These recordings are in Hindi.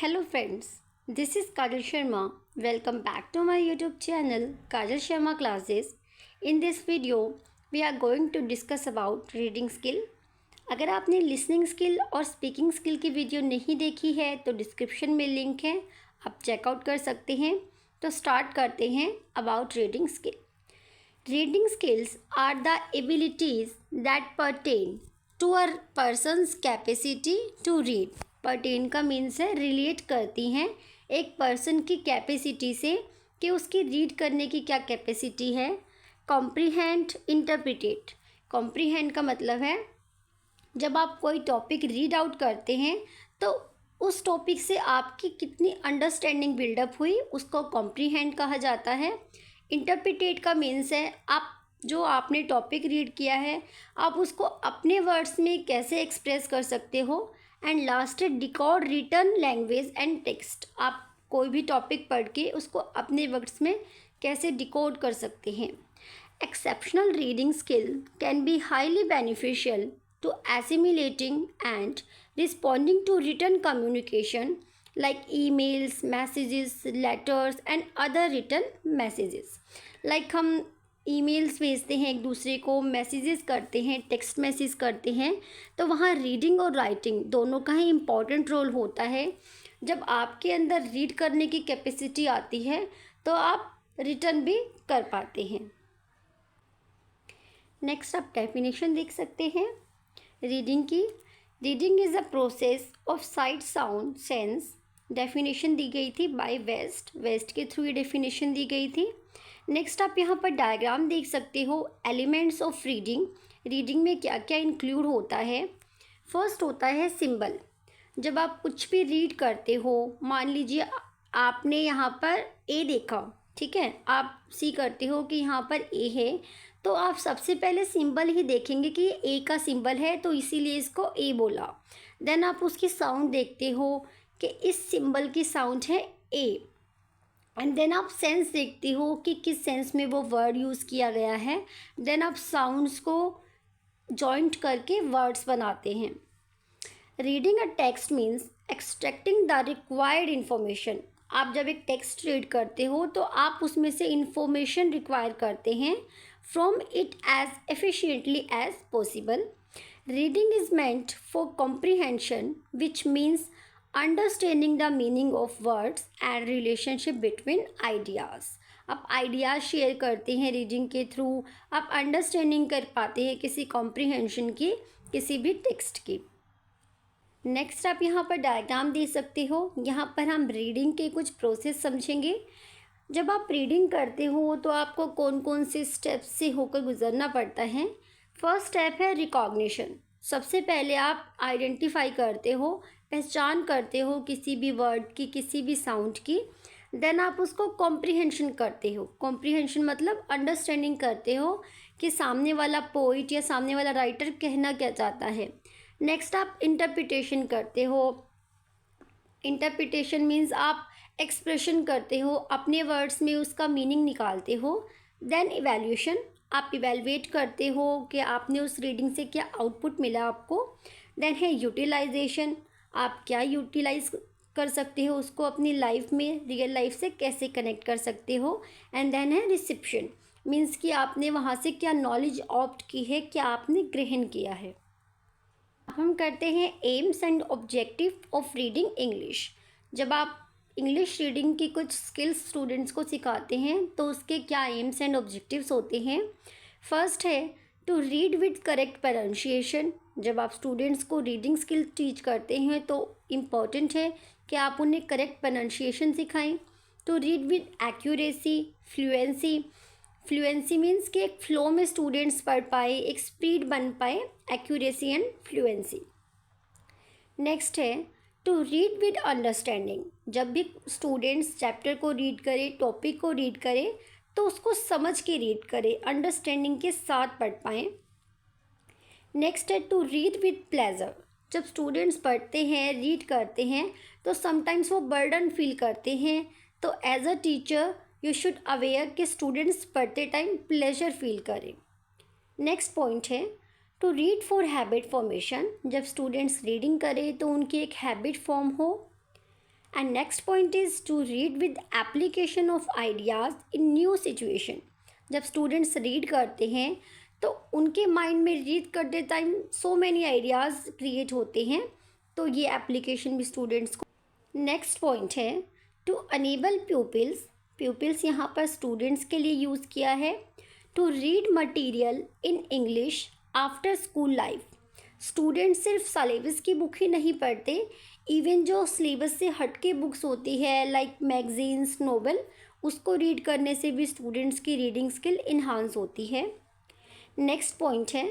Hello friends, this is Kajal Sharma. Welcome back to my YouTube channel Kajal Sharma Classes. In this video, we are going to discuss about reading skill. अगर आपने लिसनिंग स्किल और स्पीकिंग स्किल की वीडियो नहीं देखी है तो डिस्क्रिप्शन में लिंक है, आप चेकआउट कर सकते हैं। तो स्टार्ट करते हैं about reading skill. Reading skills are the abilities that pertain to a person's capacity to read. pertain का मीन्स है रिलेट करती हैं एक पर्सन की कैपेसिटी से कि उसकी रीड करने की क्या कैपेसिटी है। Comprehend, interpret. कॉम्प्रीहेंड का मतलब है जब आप कोई टॉपिक रीड आउट करते हैं तो उस टॉपिक से आपकी कितनी अंडरस्टैंडिंग बिल्डअप हुई, उसको कॉम्प्रीहेंड कहा जाता है। इंटरप्रिटेट का मीन्स है आप जो आपने टॉपिक रीड किया है आप उसको अपने वर्ड्स में कैसे एक्सप्रेस कर सकते हो। एंड लास्ट है decode written language and text. आप कोई भी टॉपिक पढ़ के उसको अपने वर्ड्स में कैसे डिकोड कर सकते हैं। Exceptional reading skill can be highly beneficial to assimilating and responding to written communication like emails, messages, letters and other written messages. like हम ईमेल्स भेजते हैं एक दूसरे को, मैसेजेस करते हैं, टेक्स्ट मैसेज करते हैं, तो वहाँ रीडिंग और राइटिंग दोनों का ही इम्पॉर्टेंट रोल होता है। जब आपके अंदर रीड करने की कैपेसिटी आती है तो आप रिटर्न भी कर पाते हैं। नेक्स्ट आप डेफिनेशन देख सकते हैं रीडिंग की। Reading is a process of sight sound sense. Definition दी गई थी बाय वेस्ट के थ्रू ये डेफिनेशन दी गई थी। नेक्स्ट आप यहाँ पर डायग्राम देख सकते हो एलिमेंट्स ऑफ रीडिंग। रीडिंग में क्या क्या इंक्लूड होता है। फर्स्ट होता है सिंबल। जब आप कुछ भी रीड करते हो, मान लीजिए आपने यहाँ पर ए देखा, ठीक है, आप सी करते हो कि यहाँ पर ए है, तो आप सबसे पहले सिंबल ही देखेंगे कि ए का सिंबल है तो इसीलिए इसको ए बोला। देन आप उसकी साउंड देखते हो कि इस सिंबल की साउंड है ए। एंड देन आप सेंस देखते हो कि किस सेंस में वो वर्ड यूज़ किया गया है। देन आप साउंड्स को जॉइंट करके वर्ड्स बनाते हैं। Reading a text means extracting the required information. आप जब एक टेक्स्ट रीड करते हो तो आप उसमें से इंफॉर्मेशन रिक्वायर करते हैं from it as efficiently as possible. Reading is meant for comprehension which means understanding the meaning of words and relationship between ideas. आप आइडियाज़ शेयर करते हैं रीडिंग के थ्रू, आप अंडरस्टैंडिंग कर पाते हैं किसी कॉम्प्रीहेंशन की, किसी भी टेक्स्ट की। नेक्स्ट आप यहाँ पर डायग्राम दे सकते हो। यहाँ पर हम रीडिंग के कुछ प्रोसेस समझेंगे। जब आप रीडिंग करते हो तो आपको कौन कौन से स्टेप्स से होकर गुजरना पड़ता है। फर्स्ट स्टेप है रिकॉग्निशन। सबसे पहले आप आइडेंटिफाई करते हो, पहचान करते हो किसी भी वर्ड की, किसी भी साउंड की। देन आप उसको कॉम्प्रीहेंशन करते हो। कॉम्प्रीहेंशन मतलब अंडरस्टैंडिंग करते हो कि सामने वाला पोइट या सामने वाला राइटर कहना क्या चाहता है। नेक्स्ट आप इंटरप्रिटेशन करते हो। इंटरप्रिटेशन मीन्स आप एक्सप्रेशन करते हो, अपने वर्ड्स में उसका मीनिंग निकालते हो। देन इवैल्यूएशन, आप इवैल्यूएट करते हो कि आपने उस रीडिंग से क्या आउटपुट मिला आपको। देन है यूटिलाइजेशन, आप क्या यूटिलाइज कर सकते हो उसको अपनी लाइफ में, रियल लाइफ से कैसे कनेक्ट कर सकते हो। एंड देन है रिसेप्शन, मीन्स कि आपने वहाँ से क्या नॉलेज ऑप्ट की है, क्या आपने ग्रहण किया है। हम करते हैं AIIMS and objective of reading English. जब आप इंग्लिश रीडिंग की कुछ स्किल्स स्टूडेंट्स को सिखाते हैं तो उसके क्या एम्स एंड ऑब्जेक्टिव्स होते हैं। फर्स्ट है to read with correct pronunciation. जब आप स्टूडेंट्स को रीडिंग स्किल टीच करते हैं तो इम्पॉर्टेंट है कि आप उन्हें करेक्ट प्रोनाउंसिएशन सिखाएं। To read with accuracy, fluency. Fluency means कि एक फ्लो में स्टूडेंट्स पढ़ पाए, एक स्पीड बन पाए, एक्यूरेसी एंड फ्लुएंसी। नेक्स्ट है टू रीड विद अंडरस्टैंडिंग। जब भी स्टूडेंट्स चैप्टर को रीड करें, टॉपिक को रीड करें, तो उसको समझ के रीड करें, अंडरस्टैंडिंग के साथ पढ़ पाएँ। नेक्स्ट है टू रीड विद प्लेजर। जब स्टूडेंट्स पढ़ते हैं, रीड करते हैं, तो समटाइम्स वो बर्डन फील करते हैं, तो as a teacher you should aware कि स्टूडेंट्स पढ़ते टाइम प्लेजर फील करें। नेक्स्ट पॉइंट है to read for habit formation. जब स्टूडेंट्स रीडिंग करें तो उनकी एक हैबिट फॉर्म हो। And next point is to read with application of ideas in new situation. जब स्टूडेंट्स रीड करते हैं तो उनके माइंड में रीड करते time so many ideas create होते हैं, तो ये एप्लीकेशन भी स्टूडेंट्स को। नेक्स्ट पॉइंट है टू अनेबल प्यूपिल्स। प्यूपिल्स यहाँ पर स्टूडेंट्स के लिए यूज़ किया है। To read material in English after school life. Student सिर्फ सिलेबस की बुक ही नहीं पढ़ते, इवन जो सिलेबस से हटके बुक्स होती है लाइक मैगजीन्स, नोवेल, उसको रीड करने से भी स्टूडेंट्स की रीडिंग स्किल इन्हांस होती है। नेक्स्ट पॉइंट है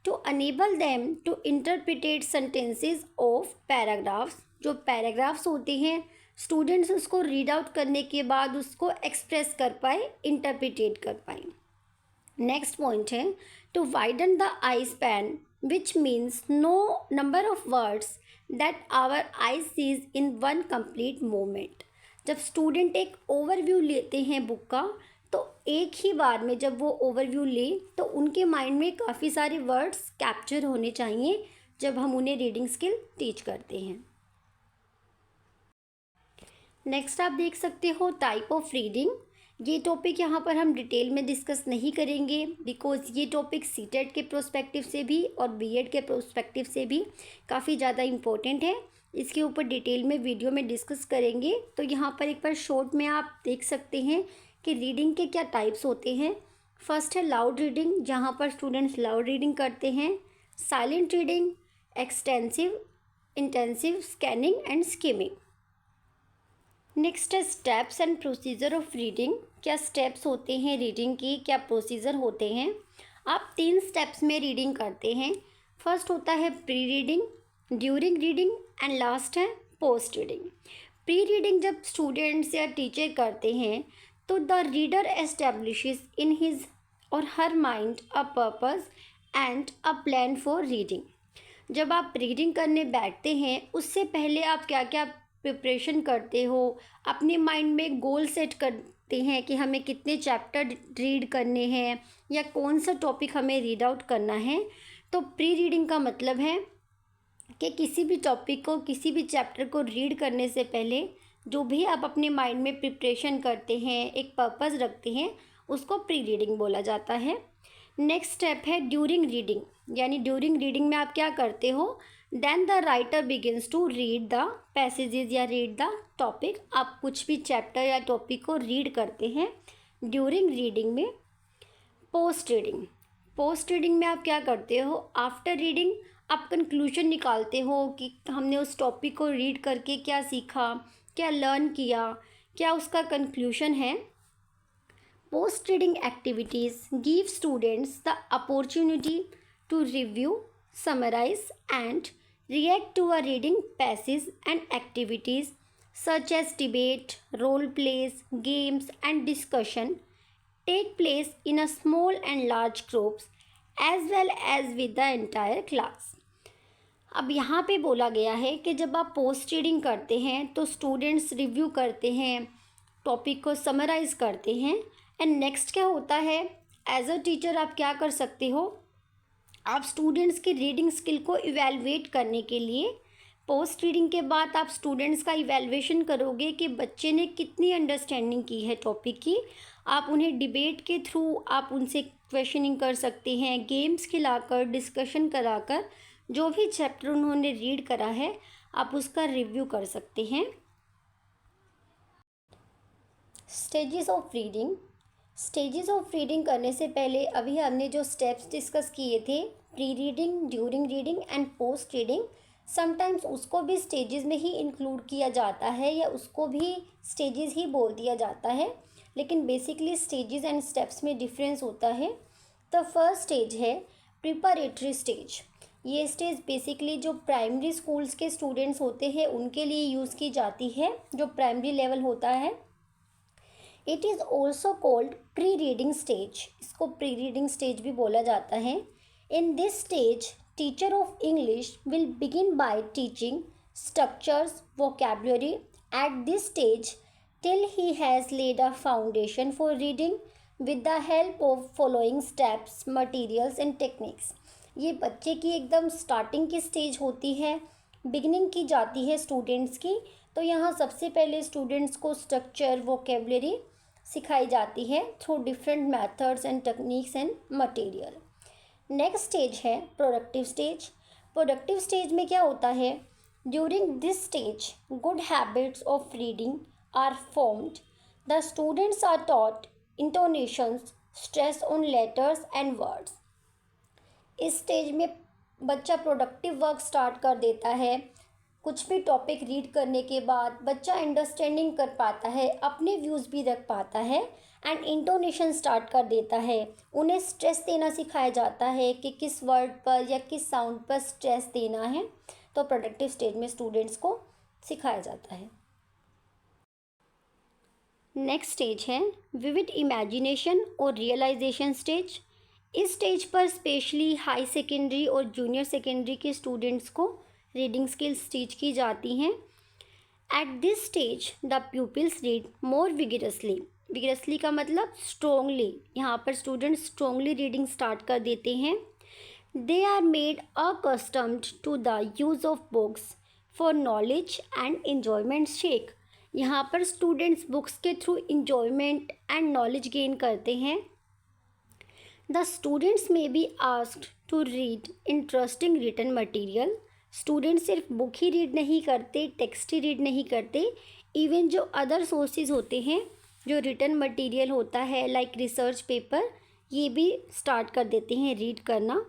to enable them to interpret sentences of paragraphs. जो पैराग्राफ्स होते हैं स्टूडेंट्स उसको रीड आउट करने के बाद उसको एक्सप्रेस कर पाए, इंटरप्रिटेट कर पाए। नेक्स्ट पॉइंट है to widen the eye span, which means no number of words that our eye sees in one complete moment. जब स्टूडेंट एक ओवरव्यू लेते हैं बुक का, तो एक ही बार में जब वो ओवरव्यू ले तो उनके माइंड में काफ़ी सारे वर्ड्स कैप्चर होने चाहिए जब हम उन्हें रीडिंग स्किल टीच करते हैं। नेक्स्ट आप देख सकते हो टाइप ऑफ रीडिंग। ये टॉपिक यहाँ पर हम डिटेल में डिस्कस नहीं करेंगे बिकॉज ये टॉपिक सीटेट के प्रोस्पेक्टिव से भी और बीएड के प्रोस्पेक्टिव से भी काफ़ी ज़्यादा इम्पोर्टेंट है। इसके ऊपर डिटेल में वीडियो में डिस्कस करेंगे। तो यहाँ पर एक बार शॉर्ट में आप देख सकते हैं कि रीडिंग के क्या टाइप्स होते हैं। फर्स्ट है लाउड रीडिंग, जहाँ पर स्टूडेंट्स लाउड रीडिंग करते हैं। Silent reading, extensive, intensive, scanning and skimming. Next है steps and procedure of reading. क्या स्टेप्स होते हैं रीडिंग की, क्या प्रोसीजर होते हैं। आप 3 स्टेप्स में रीडिंग करते हैं। फर्स्ट होता है pre reading, during reading and last है पोस्ट रीडिंग। प्री रीडिंग जब स्टूडेंट्स या टीचर करते हैं तो the reader establishes in his और her mind a purpose and a plan for reading. जब आप रीडिंग करने बैठते हैं उससे पहले आप क्या क्या प्रिपरेशन करते हो, अपने माइंड में गोल सेट करते हैं कि हमें कितने चैप्टर रीड करने हैं या कौन सा टॉपिक हमें रीड आउट करना है। तो प्री रीडिंग का मतलब है कि किसी भी टॉपिक को, किसी भी चैप्टर को रीड करने से पहले जो भी आप अपने माइंड में प्रिपरेशन करते हैं, एक पर्पस रखते हैं, उसको प्री रीडिंग बोला जाता है। नेक्स्ट स्टेप है ड्यूरिंग रीडिंग, यानी ड्यूरिंग रीडिंग में आप क्या करते हो, then the writer begins to read the passages या रीड द टॉपिक। आप कुछ भी चैप्टर या टॉपिक को रीड करते हैं ड्यूरिंग रीडिंग में। पोस्ट रीडिंग, पोस्ट रीडिंग में आप क्या करते हो, आफ्टर रीडिंग आप कंक्लूजन निकालते हो कि हमने उस टॉपिक को रीड करके क्या सीखा, क्या लर्न किया, क्या उसका कंक्लूजन है। Post reading activities give students the opportunity to review, summarize and react to a reading passage and activities such as debate, role plays, games and discussion take place in a small and large groups as well as with the entire class। अब यहाँ पे बोला गया है कि जब आप पोस्ट रीडिंग करते हैं तो स्टूडेंट्स रिव्यू करते हैं, टॉपिक को समराइज़ करते हैं एंड नेक्स्ट क्या होता है, एज अ टीचर आप क्या कर सकते हो, आप स्टूडेंट्स की रीडिंग स्किल को इवैल्यूएट करने के लिए पोस्ट रीडिंग के बाद आप स्टूडेंट्स का इवैल्यूएशन करोगे कि बच्चे ने कितनी अंडरस्टैंडिंग की है टॉपिक की। आप उन्हें डिबेट के थ्रू आप उनसे क्वेश्चनिंग कर सकते हैं, गेम्स खिलाकर, डिस्कशन कराकर, जो भी चैप्टर उन्होंने रीड करा है आप उसका रिव्यू कर सकते हैं। Stages of reading, stages of reading करने से पहले अभी हमने जो स्टेप्स डिस्कस किए थे, pre reading, during reading and post reading, sometimes उसको भी स्टेजेस में ही इंक्लूड किया जाता है या उसको भी स्टेजेस ही बोल दिया जाता है, लेकिन बेसिकली स्टेजेस एंड स्टेप्स में डिफरेंस होता है। द फर्स्ट स्टेज है प्रिपरेटरी स्टेज। ये स्टेज बेसिकली जो प्राइमरी स्कूल्स के स्टूडेंट्स होते हैं उनके लिए यूज़ की जाती है, जो प्राइमरी लेवल होता है। It is also called pre reading stage, इसको प्री रीडिंग स्टेज भी बोला जाता है। In this stage teacher of English will begin by teaching structures, vocabulary at this stage till he has laid a foundation for reading with the help of following steps, materials and techniques। ये बच्चे की एकदम स्टार्टिंग की स्टेज होती है, बिगिनिंग की जाती है स्टूडेंट्स की, तो यहाँ सबसे पहले स्टूडेंट्स को स्ट्रक्चर, वोकेबलरी सिखाई जाती है through different methods and techniques and material. Next stage है प्रोडक्टिव स्टेज। प्रोडक्टिव स्टेज में क्या होता है? During this stage good habits of reading are formed. The students are taught intonations, stress on letters and words. इस स्टेज में बच्चा प्रोडक्टिव वर्क स्टार्ट कर देता है। कुछ भी टॉपिक रीड करने के बाद बच्चा अंडरस्टैंडिंग कर पाता है, अपने व्यूज़ भी रख पाता है एंड इंटोनेशन स्टार्ट कर देता है। उन्हें स्ट्रेस देना सिखाया जाता है कि किस वर्ड पर या किस साउंड पर स्ट्रेस देना है, तो प्रोडक्टिव स्टेज में स्टूडेंट्स को सिखाया जाता है। नेक्स्ट स्टेज है विविड इमेजिनेशन और रियलाइजेशन स्टेज। इस स्टेज पर स्पेशली हाई सेकेंडरी और जूनियर सेकेंडरी के स्टूडेंट्स को रीडिंग स्किल्स टीच की जाती हैं। At this stage the pupils read more vigorously. Vigorously का मतलब स्ट्रोंगली। यहाँ पर स्टूडेंट्स स्ट्रोंगली रीडिंग स्टार्ट कर देते हैं। They are made accustomed to the use of books for knowledge and enjoyment sake. यहाँ पर स्टूडेंट्स बुक्स के through enjoyment and knowledge gain करते हैं। The students may be asked to read interesting written material. Students सिर्फ बुक ही रीड नहीं करते, टेक्स्ट ही रीड नहीं करते, इवन जो अदर सोर्सेज होते हैं, जो रिटन मटेरियल होता है लाइक रिसर्च पेपर, ये भी स्टार्ट कर देते हैं रीड करना।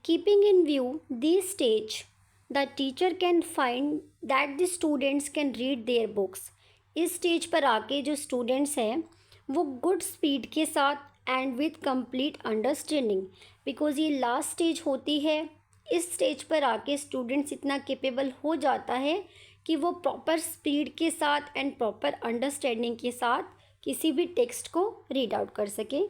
Keeping in view this stage the teacher can find that the students can read their books. इस स्टेज पर आके जो स्टूडेंट्स हैं वो गुड स्पीड के साथ and with complete understanding, because ये लास्ट स्टेज होती है, इस स्टेज पर आके स्टूडेंट्स इतना केपेबल हो जाता है कि वो प्रॉपर स्पीड के साथ एंड प्रॉपर अंडरस्टैंडिंग के साथ किसी भी टेक्स्ट को रीड आउट कर सके।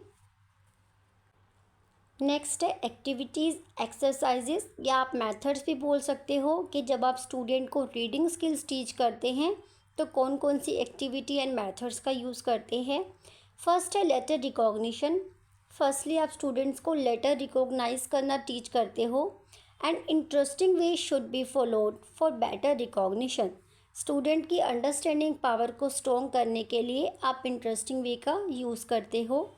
नेक्स्ट है एक्टिविटीज़, एक्सरसाइजेस, या आप मेथड्स भी बोल सकते हो कि जब आप स्टूडेंट को रीडिंग स्किल्स टीच करते हैं तो कौन कौन सी एक्टिविटी एंड मेथड्स का यूज़ करते हैं। फर्स्ट है लेटर रिकॉग्निशन। फर्स्टली आप स्टूडेंट्स को लेटर रिकॉग्नाइज करना टीच करते हो and interesting way should be followed for better recognition. Student की अंडरस्टैंडिंग पावर को स्ट्रॉन्ग करने के लिए आप इंटरेस्टिंग वे का यूज़ करते हो।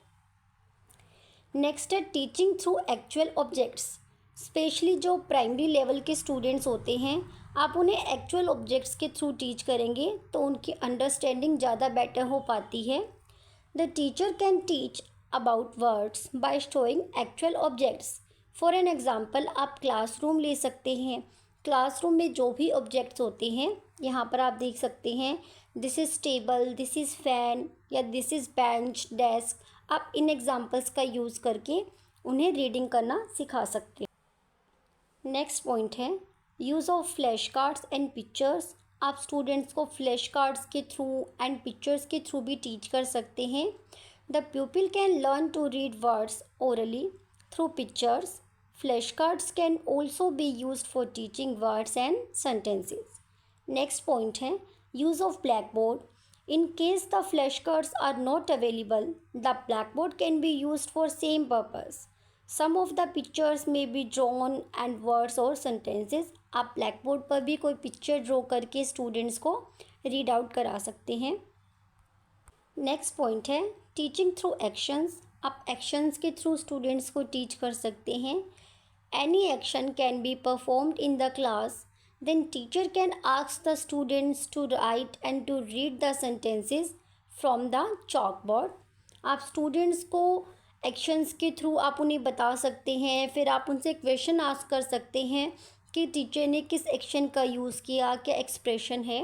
नेक्स्ट है teaching through actual objects. Specially जो प्राइमरी लेवल के स्टूडेंट्स होते हैं, आप उन्हें एक्चुअल ऑब्जेक्ट्स के थ्रू टीच करेंगे तो उनकी अंडरस्टैंडिंग ज़्यादा बेटर हो पाती है। The teacher can teach about words by showing actual objects. For an example आप क्लासरूम ले सकते हैं। क्लासरूम में जो भी ऑब्जेक्ट्स होते हैं, यहाँ पर आप देख सकते हैं this is table, this is fan या दिस इज़ बेंच, डेस्क। आप इन एग्जाम्पल्स का यूज़ करके उन्हें रीडिंग करना सिखा सकते हैं। नेक्स्ट पॉइंट है use of flash cards and pictures. आप स्टूडेंट्स को फ्लैश कार्ड्स के थ्रू एंड पिक्चर्स के थ्रू भी टीच कर सकते हैं। The pupil can learn to read words orally through pictures. Flashcards can also be used for teaching words and sentences. Next point है use of blackboard. In case the flashcards are not available, the blackboard can be used for same purpose. Some of the pictures may be drawn and words or sentences. आप blackboard पर भी कोई picture draw करके students को read out करा सकते हैं। Next point है teaching through actions. आप actions के through students को teach कर सकते हैं। Any action can be performed in the class, then teacher can ask the students to write and to read the sentences from the chalkboard. आप students को actions के through आप उन्हें बता सकते हैं, फिर आप उनसे क्वेश्चन आस्क कर सकते हैं कि टीचर ने किस एक्शन का यूज़ किया, क्या एक्सप्रेशन है।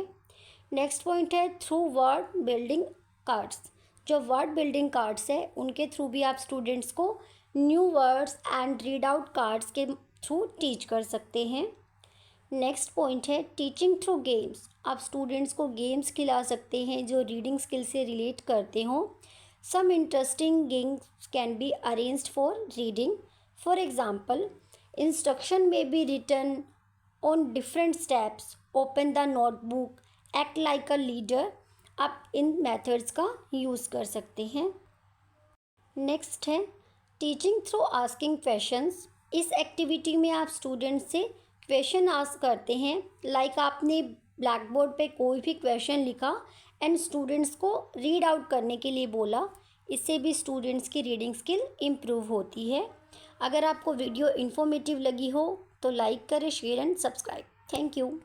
नेक्स्ट पॉइंट है थ्रू वर्ड बिल्डिंग कार्ड्स। जो वर्ड बिल्डिंग कार्ड्स है उनके थ्रू भी आप स्टूडेंट्स को new words and read out cards के थ्रू टीच कर सकते हैं। नेक्स्ट पॉइंट है टीचिंग थ्रू गेम्स। आप स्टूडेंट्स को गेम्स खिला सकते हैं जो रीडिंग स्किल से रिलेट करते हों। Some interesting games can be arranged for reading. For example instruction में be written on different steps, open the notebook, act like a leader. आप इन मेथड्स का यूज़ कर सकते हैं। नेक्स्ट है टीचिंग थ्रू आस्किंग क्वेश्चंस। इस एक्टिविटी में आप स्टूडेंट से क्वेश्चन आस्क करते हैं। लाइक आपने ब्लैक बोर्ड पे कोई भी क्वेश्चन लिखा एंड स्टूडेंट्स को रीड आउट करने के लिए बोला। इससे भी स्टूडेंट्स की रीडिंग स्किल इम्प्रूव होती है। अगर आपको वीडियो इन्फॉर्मेटिव लगी हो तो लाइक करें, share and subscribe. Thank you.